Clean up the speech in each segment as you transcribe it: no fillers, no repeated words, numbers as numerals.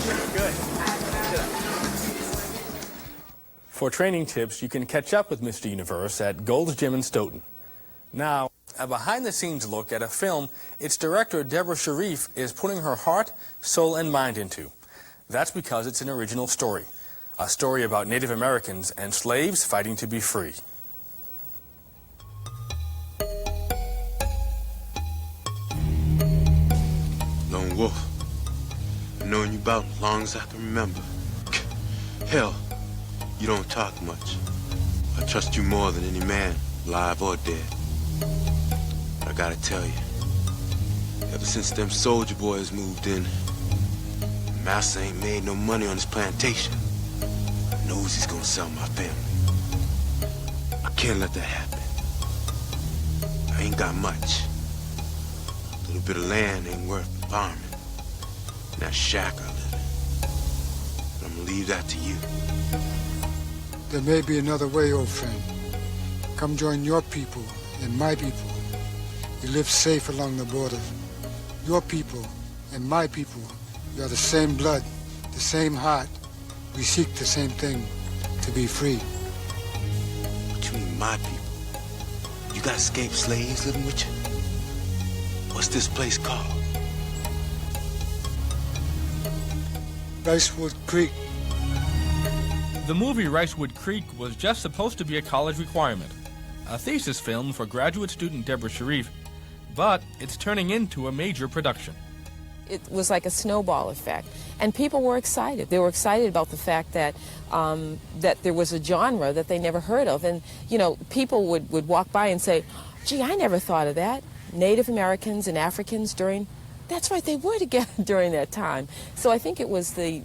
Good. For training tips, you can catch up with Mr. Universe at Gold's Gym in Stoughton. Now, a behind-the-scenes look at a film its director, Deborah Shariff, is putting her heart, soul, and mind into. That's because it's an original story. A story about Native Americans and slaves fighting to be free. Lone Wolf. I've known you about as long as I can remember. Hell, you don't talk much. I trust you more than any man, live or dead. But I gotta tell you, ever since them soldier boys moved in, Master ain't made no money on his plantation. Knows he's gonna sell my family. I can't let that happen. I ain't got much. A little bit of land ain't worth farming. In that shack I live in. But I'm gonna leave that to you. There may be another way, old friend. Come join your people and my people. We live safe along the border. Your people and my people, we are the same blood, the same heart. We seek the same thing, to be free. What you mean, my people? You got escaped slaves living with you? What's this place called? RiceWood Creek. The movie RiceWood Creek was just supposed to be a college requirement, a thesis film for graduate student Deborah Shariff, but it's turning into a major production. It was like a snowball effect, and people were excited. They were excited about the fact that that there was a genre that they never heard of, and you know, people would walk by and say, "Gee, I never thought of that." Native Americans and Africans that's right, they were together during that time. So I think it was the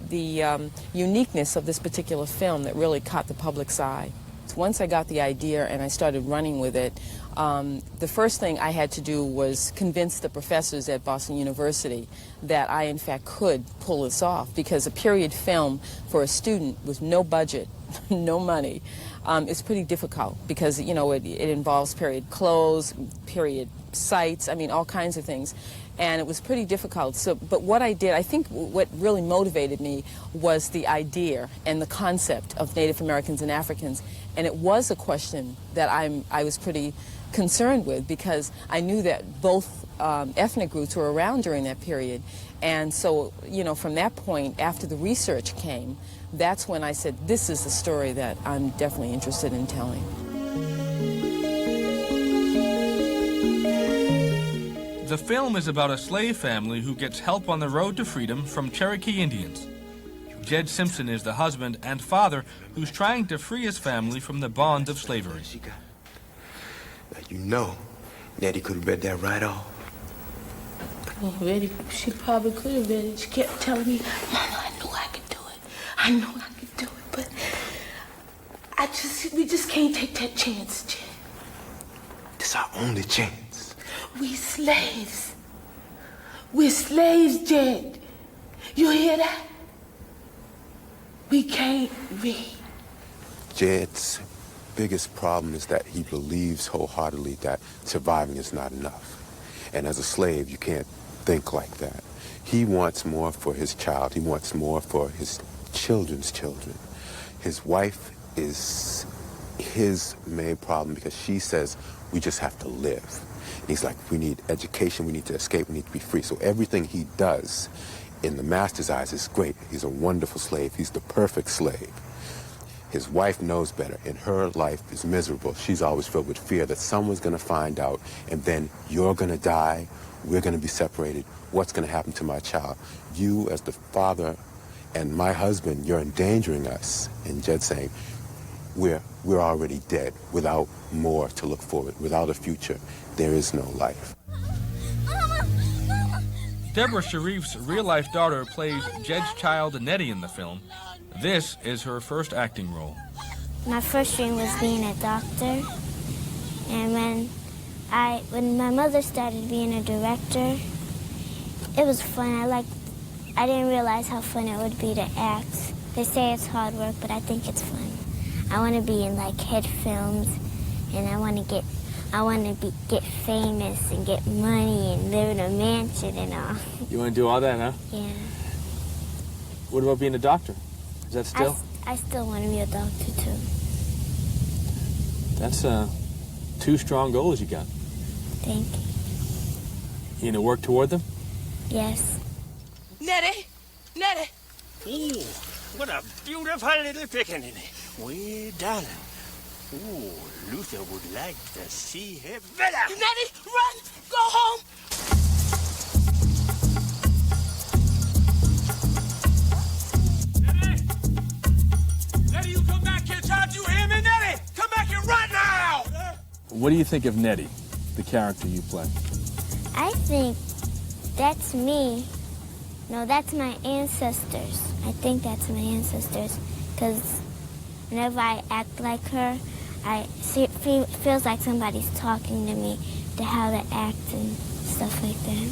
uniqueness of this particular film that really caught the public's eye. Once I got the idea and I started running with it, the first thing I had to do was convince the professors at Boston University that I, in fact, could pull this off, because a period film for a student with no budget, no money, is pretty difficult, because, you know, it involves period clothes, period sites, I mean, all kinds of things. And it was pretty difficult. So, but what I did, I think what really motivated me was the idea and the concept of Native Americans and Africans. And it was a question that I was pretty concerned with, because I knew that both ethnic groups were around during that period. And so, you know, from that point, after the research came, that's when I said, this is the story that I'm definitely interested in telling. The film is about a slave family who gets help on the road to freedom from Cherokee Indians. Jed Simpson is the husband and father who's trying to free his family from the bonds of slavery. Now, you know, Nettie could have read that right off. Well, Betty, she probably could have read it. She kept telling me, "Mama, I know I could do it. I know I could do it, but we just can't take that chance, Jed. This is our only chance. We slaves. We're slaves, Jed. You hear that? We can't read." Jed's biggest problem is that he believes wholeheartedly that surviving is not enough. And as a slave, you can't think like that. He wants more for his child. He wants more for his children's children. His wife is his main problem, because she says, we just have to live. And he's like, we need education, we need to escape, we need to be free. So everything he does, in the master's eyes, is great. He's a wonderful slave. He's the perfect slave. His wife knows better, and her life is miserable. She's always filled with fear that someone's going to find out, and then you're going to die, we're going to be separated. What's going to happen to my child? You, as the father and my husband, you're endangering us. And Jed's saying, we're already dead, without more to look forward. Without a future, there is no life. Deborah Shariff's real-life daughter plays Jed's child, Nettie, in the film. This is her first acting role. My first dream was being a doctor, and when my mother started being a director, it was fun. I didn't realize how fun it would be to act. They say it's hard work, but I think it's fun. I want to be in like hit films, and I want to get famous and get money and live in a mansion and all. You want to do all that, huh? Yeah. What about being a doctor? Is that still? I still want to be a doctor, too. That's 2 strong goals you got. Thank you. You gonna work toward them? Yes. Nettie! Nettie! Ooh, what a beautiful little pickaninny. Way darling. Ooh, Luther would like to see her better. Nettie, run! Go home! Nettie, you come back here, child. You hear me, Nettie? Come back here right now! What do you think of Nettie, the character you play? I think that's me. No, that's my ancestors. I think that's my ancestors. Because whenever I act like her, it feels like somebody's talking to me to how to act and stuff like that.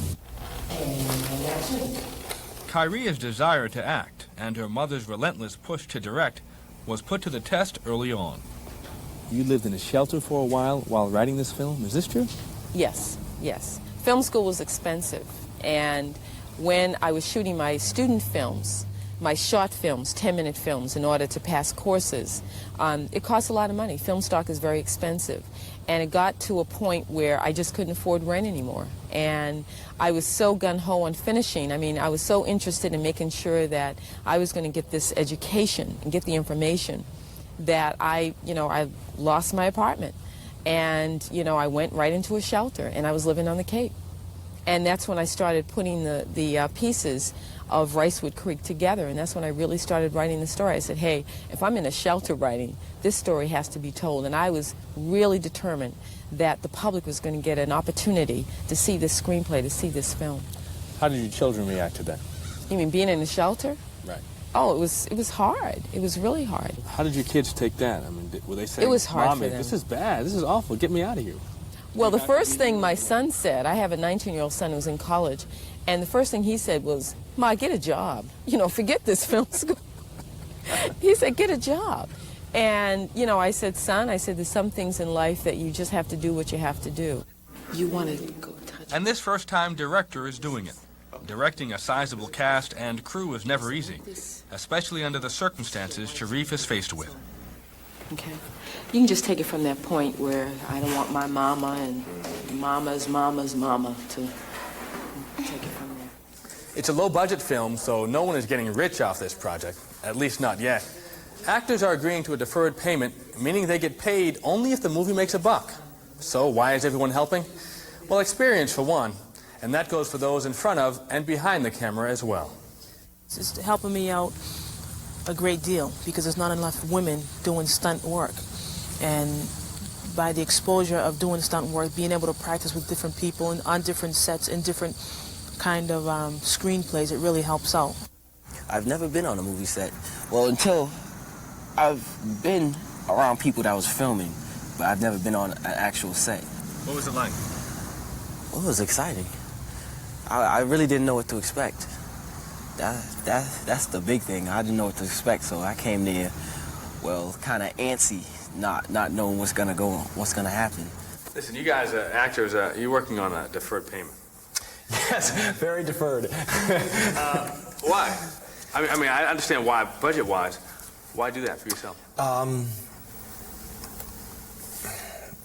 Kyria's desire to act and her mother's relentless push to direct was put to the test early on. You lived in a shelter for a while writing this film. Is this true? Yes, yes. Film school was expensive, and when I was shooting my student films, my short films, 10-minute films, in order to pass courses, it costs a lot of money. Film stock is very expensive, and it got to a point where I just couldn't afford rent anymore. And I was so gung-ho on finishing. I mean, I was so interested in making sure that I was going to get this education and get the information that I lost my apartment. And, I went right into a shelter, and I was living on the Cape. And that's when I started putting the pieces of RiceWood Creek together, and that's when I really started writing the story. I said, hey, if I'm in a shelter writing, this story has to be told. And I was really determined that the public was going to get an opportunity to see this screenplay, to see this film. How did your children react to that? You mean being in a shelter? Right. Oh, it was hard. It was really hard. How did your kids take that? I mean, were they saying, it was hard Mommy, for them. This is bad, this is awful, get me out of here? Well, the first thing my son said, I have a 19-year-old son who's in college, and the first thing he said was, Ma, get a job. Forget this film school. He said, get a job. And, I said, son, there's some things in life that you just have to do what you have to do. You want to go touch. And this first-time director is doing it. Directing a sizable cast and crew is never easy, especially under the circumstances Shariff is faced with. Okay. You can just take it from that point where I don't want my mama and mama's mama's mama to take it from there. It's a low-budget film, so no one is getting rich off this project, at least not yet. Actors are agreeing to a deferred payment, meaning they get paid only if the movie makes a buck. So why is everyone helping? Well, experience for one, and that goes for those in front of and behind the camera as well. It's just helping me out a great deal because there's not enough women doing stunt work. And by the exposure of doing stunt work, being able to practice with different people and on different sets and different kind of screenplays, it really helps out. I've never been on a movie set. Well, until I've been around people that was filming, but I've never been on an actual set. What was it like? Well, it was exciting. I really didn't know what to expect. That's the big thing. I didn't know what to expect, so I came there, well, kind of antsy, not knowing what's gonna happen. Listen, you guys, actors, you're working on a deferred payment. Yes, very deferred. Why? I mean, I understand why, budget-wise. Why do that for yourself?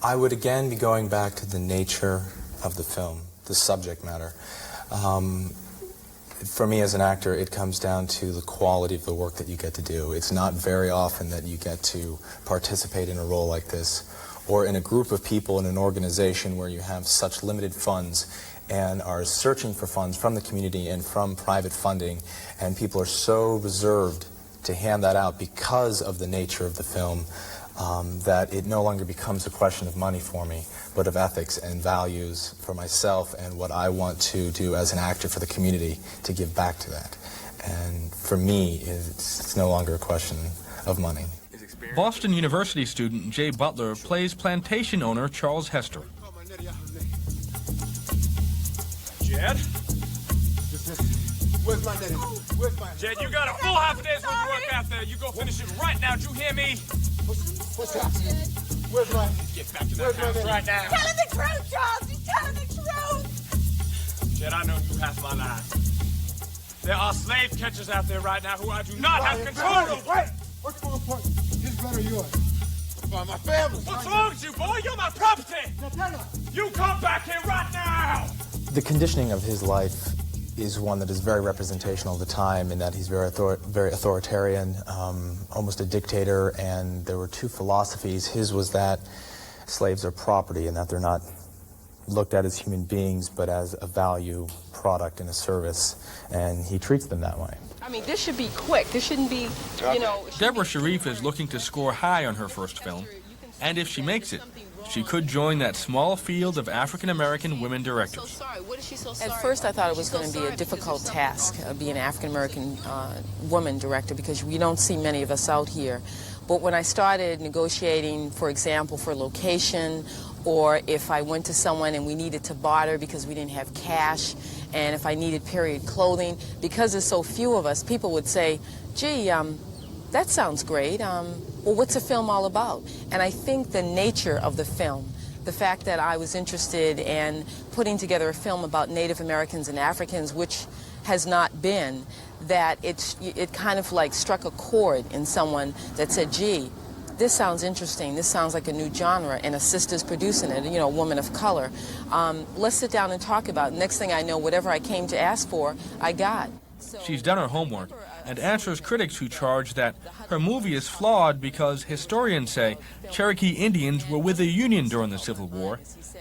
I would again be going back to the nature of the film, the subject matter. For me as an actor, it comes down to the quality of the work that you get to do. It's not very often that you get to participate in a role like this, or in a group of people in an organization where you have such limited funds and are searching for funds from the community and from private funding, and people are so reserved to hand that out because of the nature of the film, that it no longer becomes a question of money for me, but of ethics and values for myself and what I want to do as an actor for the community to give back to that. And for me, it's no longer a question of money. Boston University student Jay Butler plays plantation owner Charles Hester. Jed? Where's my Nettie? Where's my... Jed, you got a full half a day's worth of work out there. You go finish it right now. Did you hear me? What's happening? Where's my... Get back to that house right now. Tell him the truth, Charles. He's telling the truth. Jed, I know you half my life. There are slave catchers out there right now who I do not have control of. Wait! What's more important, his blood or yours? My family. What's wrong with you, boy? You're my property. You come back here right now. The conditioning of his life is one that is very representational of the time, in that he's very authoritarian, almost a dictator, and there were two philosophies. His was that slaves are property and that they're not looked at as human beings but as a value product and a service, and he treats them that way. I mean, this should be quick. This shouldn't be, you know... Deborah Shariff is looking to score high on her first film, and if she makes it, she could join that small field of African-American women directors. At first I thought it was going to be a difficult task, being an African-American woman director, because we don't see many of us out here. But when I started negotiating, for example, for location, or if I went to someone and we needed to barter because we didn't have cash, and if I needed period clothing, because there's so few of us, people would say, gee, that sounds great. Well, what's the film all about? And I think the nature of the film, the fact that I was interested in putting together a film about Native Americans and Africans, which has not been, that it kind of like struck a chord in someone that said, gee, this sounds interesting, this sounds like a new genre, and a sister's producing it, you know, a woman of color. Let's sit down and talk about it. Next thing I know, whatever I came to ask for, I got. She's done her homework and answers critics who charge that her movie is flawed because historians say Cherokee Indians were with the Union during the Civil War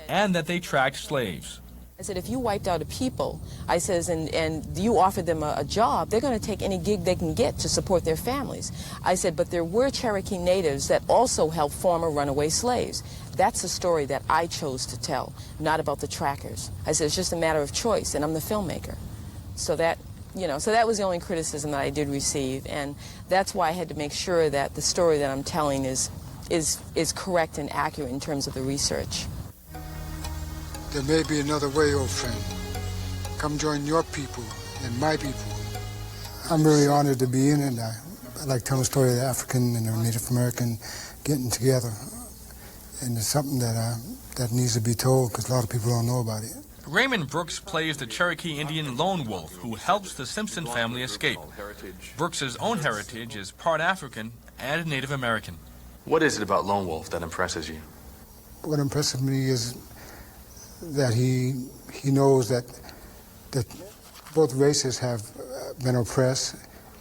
and that they tracked slaves. I said, if you wiped out a people, I says, and you offered them a job, they're going to take any gig they can get to support their families. I said, but there were Cherokee natives that also helped former runaway slaves. That's the story that I chose to tell, not about the trackers. I said, it's just a matter of choice, and I'm the filmmaker. So that, you know, so that was the only criticism that I did receive, and that's why I had to make sure that the story that I'm telling is correct and accurate in terms of the research. There may be another way, old friend. Come join your people and my people. I'm really honored to be in it. I like telling the story of the African and the Native American getting together. And it's something that needs to be told because a lot of people don't know about it. Raymond Brooks plays the Cherokee Indian lone wolf who helps the Simpson family escape. Brooks's own heritage is part African and Native American. What is it about Lone Wolf that impresses you? What impresses me is that he knows that both races have been oppressed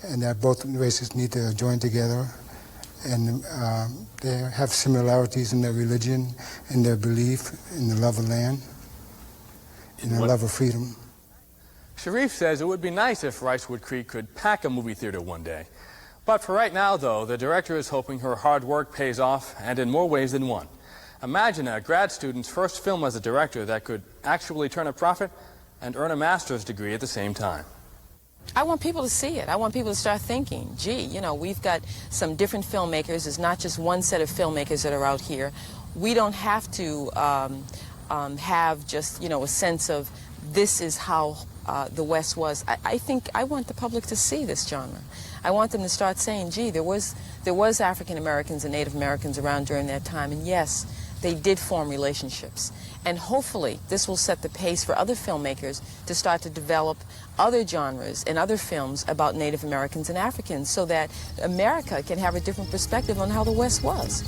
and that both races need to join together, and they have similarities in their religion, in their belief, in the love of land, in the love of freedom. Shariff says it would be nice if RiceWood Creek could pack a movie theater one day. But for right now, though, the director is hoping her hard work pays off, and in more ways than one. Imagine a grad student's first film as a director that could actually turn a profit and earn a master's degree at the same time. I want people to see it. I want people to start thinking, gee, you know, we've got some different filmmakers. There's not just one set of filmmakers that are out here. We don't have to have just, you know, a sense of this is how the West was. I think I want the public to see this genre. I want them to start saying, gee, there was African Americans and Native Americans around during that time, and yes, they did form relationships. And hopefully this will set the pace for other filmmakers to start to develop other genres and other films about Native Americans and Africans so that America can have a different perspective on how the West was.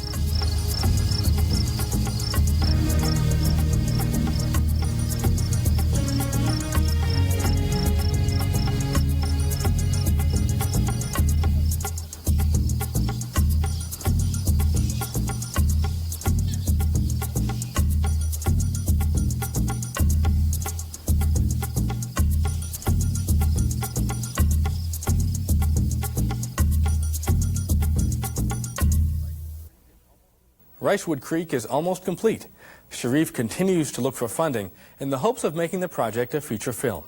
RiceWood Creek is almost complete. Shariff continues to look for funding in the hopes of making the project a feature film.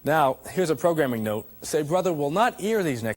Now, here's a programming note. Say Brother will not air these next